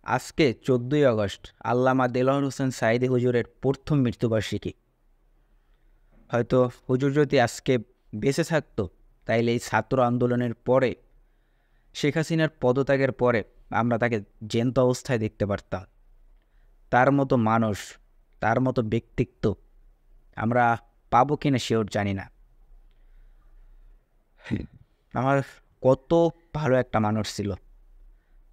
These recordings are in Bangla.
আজকে 14ই আগস্ট আল্লামা দেলোয়ার হোসেন সাঈদী হুজুরের প্রথম মৃত্যুবার্ষিকী। হয়তো হুজুর যদি আজকে বেঁচে থাকতো তাইলে এই ছাত্র আন্দোলনের পরে, শেখ হাসিনার পদত্যাগের পরে আমরা তাকে জ্যান্ত অবস্থায় দেখতে পারতাম। তার মতো মানুষ, তার মতো ব্যক্তিত্ব আমরা পাবো কিনা শিওর জানি না। আমার কত ভালো একটা মানুষ ছিল,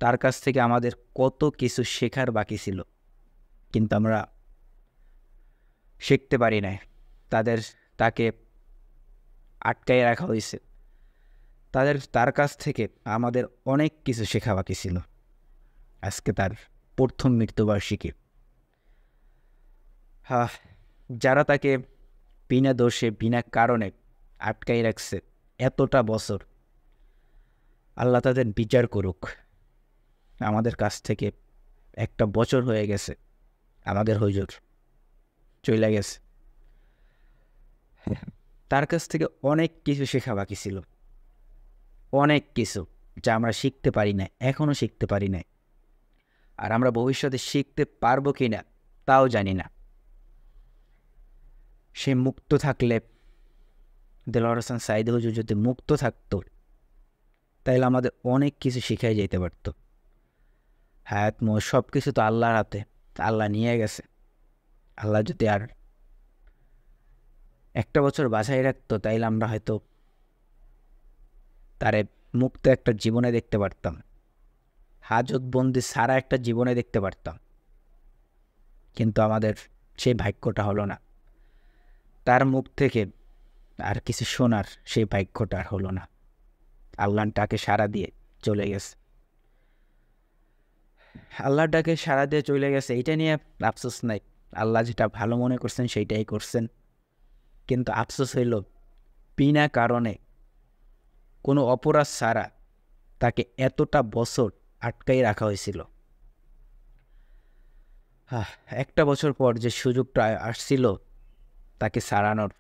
তার কাছ থেকে আমাদের কত কিছু শেখার বাকি ছিল, কিন্তু আমরা শিখতে পারি নাই। তাকে আটকায় রাখা হয়েছে। তার কাছ থেকে আমাদের অনেক কিছু শেখা বাকি ছিল। আজকে তার প্রথম মৃত্যুবার্ষিকী। যারা তাকে বিনা দোষে বিনা কারণে আটকাই রাখছে এতটা বছর, আল্লাহ তাদের বিচার করুক। আমাদের কাছ থেকে একটা বছর হয়ে গেছে, আমাদের হুজুর চলে গেছে। তার কাছ থেকে অনেক কিছু শেখা বাকি ছিল, অনেক কিছু যা আমরা শিখতে পারি না, এখনও শিখতে পারি না। আর আমরা ভবিষ্যতে শিখতে পারবো কি না তাও জানি না। সে মুক্ত থাকলে, দেলোয়ার হোসেন সাঈদী হুজুর যদি মুক্ত থাকতো তাহলে আমাদের অনেক কিছু শিখাই যেতে পারত। হায়াত মৌত সব কিছু তো আল্লাহর হাতে, আল্লাহ নিয়ে গেছে। আল্লাহ যদি আর একটা বছর বাঁচাই রাখতো তাইলে আমরা হয়তো তারে মুক্ত একটা জীবনে দেখতে পারতাম, হাজতবন্দি সারা একটা জীবনে দেখতে পারতাম। কিন্তু আমাদের সেই ভাগ্যটা হলো না। তার মুখ থেকে আর কিছু শোনার সেই ভাগ্যটা আর হলো না। আল্লাহর ডাকে সাড়া দিয়ে চলে গেছে। আল্লাহর ডাকে সাড়া দিয়ে চলে গেছে, এইটা নিয়ে আফসোস নাই। আল্লাহ যেটা ভালো মনে করছেন সেইটাই করছেন। কিন্তু আফসোস হইল বিনা কারণে, কোনো অপরাধ ছাড়া তাকে এতটা বছর আটকাই রাখা হয়েছিল। একটা বছর পর যে সুযোগটা আসছিল তাকে ছাড়ানোর,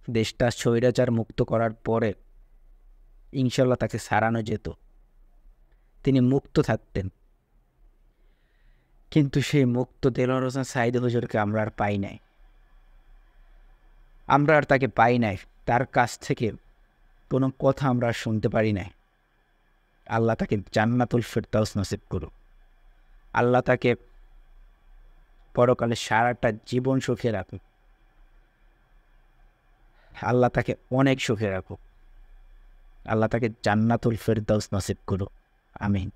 দেশটা স্বৈরাচার মুক্ত করার পরে ইনশাল্লাহ তাকে ছাড়ানো যেত, তিনি মুক্ত থাকতেন। কিন্তু সেই মুক্ত দেলোয়ার হোসেন সাঈদী হুজুরকে আমরা আর পাই নাই। আমরা আর তাকে পাই নাই। তার কাছ থেকে কোনো কথা আমরা আর শুনতে পারি নাই। আল্লাহ তাকে জান্নাতুল ফেরদাউস নসিব করুক। আল্লাহ তাকে পরকালে সারাটা জীবন সুখে রাখুক। আল্লাহ তাকে অনেক সুখে রাখুক। আল্লাহ তাকে জান্নাতুল ফেরদাউস নসিব করুক। আমিন।